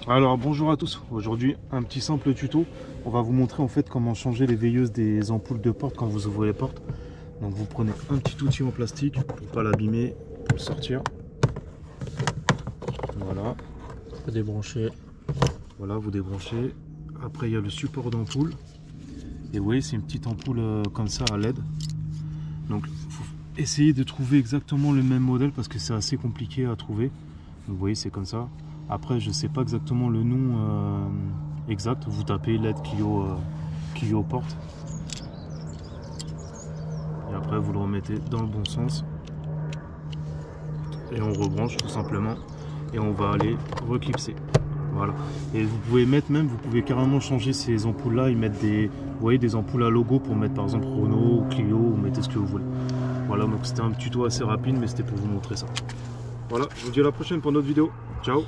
Alors bonjour à tous, aujourd'hui un petit simple tuto. On va vous montrer en fait comment changer les veilleuses des ampoules de porte quand vous ouvrez les portes. Donc vous prenez un petit outil en plastique pour pas l'abîmer, pour le sortir. Voilà. Faut débrancher. Voilà, vous débranchez. Après il y a le support d'ampoule. Et vous voyez c'est une petite ampoule comme ça à LED. Donc faut essayer de trouver exactement le même modèle parce que c'est assez compliqué à trouver. Donc vous voyez c'est comme ça. Après je sais pas exactement le nom exact. Vous tapez LED Clio porte. Et après vous le remettez dans le bon sens. Et on rebranche tout simplement. Et on va aller reclipser. Voilà. Et vous pouvez mettre même, vous pouvez carrément changer ces ampoules là et mettre des, vous voyez, des ampoules à logo pour mettre par exemple Renault ou Clio ou mettez ce que vous voulez. Voilà, donc c'était un tuto assez rapide mais c'était pour vous montrer ça. Voilà, je vous dis à la prochaine pour une autre vidéo. Ciao.